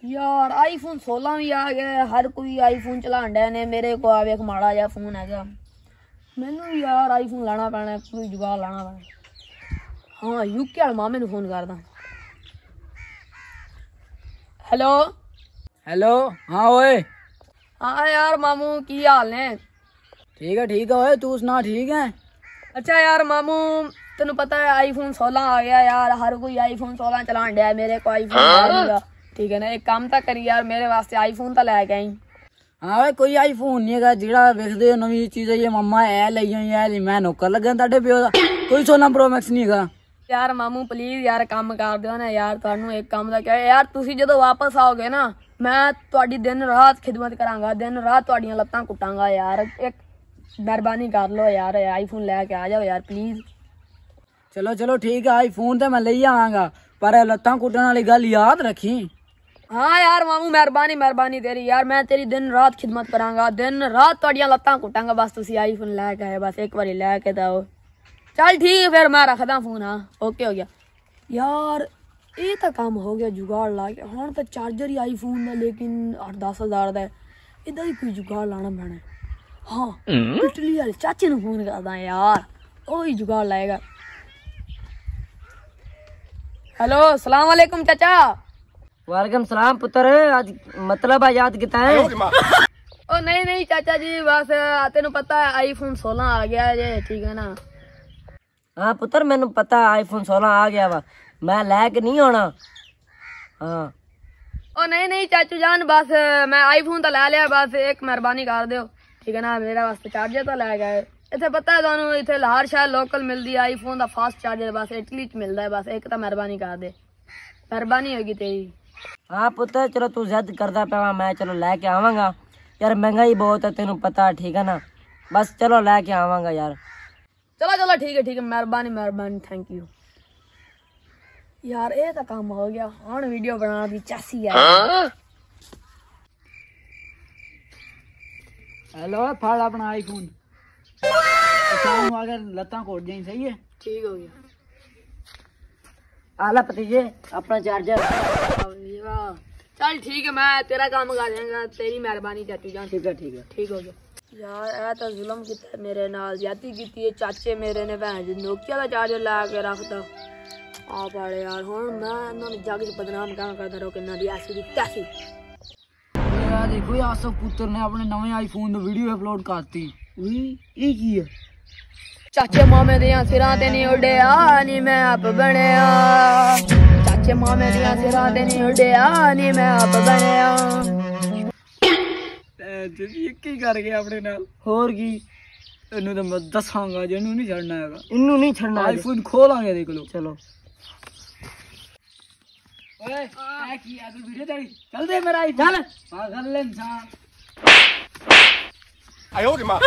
यार आईफोन 16 भी आ गया, हर कोई आईफोन चलान डे ने। मेरे को आवे एक माड़ा जा फोन है, मैनू भी यार आईफोन लाना पैना, कोई जुगाड़ लाना पैना। हाँ यूके वाले मामे नूं फोन करदा। Hello hello. हाँ ओए। हाँ यार मामू की हाल ने? ठीक है ओए, तू सुना ठीक है? अच्छा यार मामू तेन पता है आईफोन 16 आ गया यार, हर कोई आईफोन 16 चलान डया। मेरे को आईफोन नहीं, ठीक है ना, एक काम तो करी यार, मेरे वास्ते आईफोन तो लैके आई। हाँ ओए कोई आईफोन नहीं है जिहड़ा वेखदे हो नवी चीज है, मम्मा ए लई आई, मैं नौकर लग्गा तुहाडे प्यो दा। कोई 16 प्रो मैक्स नहीं है यार मामू प्लीज यार काम कर दियो ना यार, तुहानू एक काम दा क्या यार, तुसी जदों वापस आओगे ना मैं तुहाडी दिन रात खिदमत करांगा, दिन रात तुहाडियां लत्तां कुटांगा यार। एक मेहरबानी कर लो यार, आईफोन लैके आ जाओ यार प्लीज। चलो ठीक है, आईफोन तो मैं ले आवांगा, पर लत्तां कुटण वाली गल याद रखी। हाँ यार मामू मेहरबानी तेरी यार, मैं तेरी दिन रात खिदमत करांगा, दिन रात तुहाडियां लत्तां कुटांगा। बस तुसी आईफोन लैके आए, बस एक बारी लैके दो। चल ठीक है फिर मैं रखदा फोन। हाँ ओके हो गया यार, ये तो काम हो गया जुगाड़ ला के। हाँ तो चार्जर ही आईफोन का लेकिन 8-10 हज़ार का है, इदा ही कोई जुगाड़ लाना पैना। हाँ इटली वाले चाचे नूं फोन करदा यार, ओ ही जुगाड़ लाएगा। हेलो सलाम वालेकुम चाचा। वालेकुम सलाम पुत्र, आज मतलब याद किता है? ओ नहीं चाचा जी, बस तेनू पता है आईफोन 16 आ गया है, ठीक है ना? हाँ पुत्र मैनू पता आईफोन 16 आ गया वा, मैं लैके नहीं आना। हाँ ओ नहीं चाचू जान, बस मैं आईफोन तो ले लिया, बस एक मेहरबानी कर दो, ठीक है ना? मेरे वास्ते चार्जर तो लै गए। इतने पता है तुहानू, इतने हर शहर लोकल मिलती है आईफोन का फास्ट चार्जर, बस इटली च मिलता है। बस एक तो मेहरबानी कर दे, मेहरबानी होगी तेरी। हाँ पुत्र चलो तू जिद करदा पिया, मैं चलो लैके आवांगा यार, महंगाई बहुत है तेनू पता, ठीक है ना? बस चलो लैके आवांगा यार। चलो ठीक है, मेहरबानी थैंक यू यार। ये तो काम हो गया, हाँ वीडियो बना दी चासी है। हेलो फाड़ अपना आईफोन, शाम अगर लत्तां कोट जाए, सही है? ठीक हो गया। आला भतीजे अपना चार्जर। चल ठीक है, मैं तेरा काम कर देंगा, तेरी मेहरबानी चाचू जान। ठीक है ठीक हो गया यार। ए तो जुल्म किया मेरे नाल, ज्यादती की है चाचे मेरे ने, भैन जी नोकिया का चार्जर ला के रखता आ पाड़े यार। हुण मैं इन्होंने जग च बदनाम कहां करदा रहो कि इन्हां दी ऐसी दी तैसी। यार देखो ये आसफ पुत्र ने अपने नवे आईफोन दी वीडियो अपलोड करती। ये की है? चाचे मामे दियां सिरां ते नहीं उड़िया नी मैं आप बनिया, चाचे मामे दियां सिरां ते नहीं उड़िया नी मैं आप बनिया। की कर गया अपने नाल, होर की? इन्नू तो मैं दसांगा जे इन्नू नहीं छड़ना हैगा, इन्नू नहीं छड़ना, आईफोन खोलांगे देख लो। चलो ओए ए की है तू वीडियो तेरी, चल दे मेरा आईफोन, चल पागल इंसान। आयो रे मां।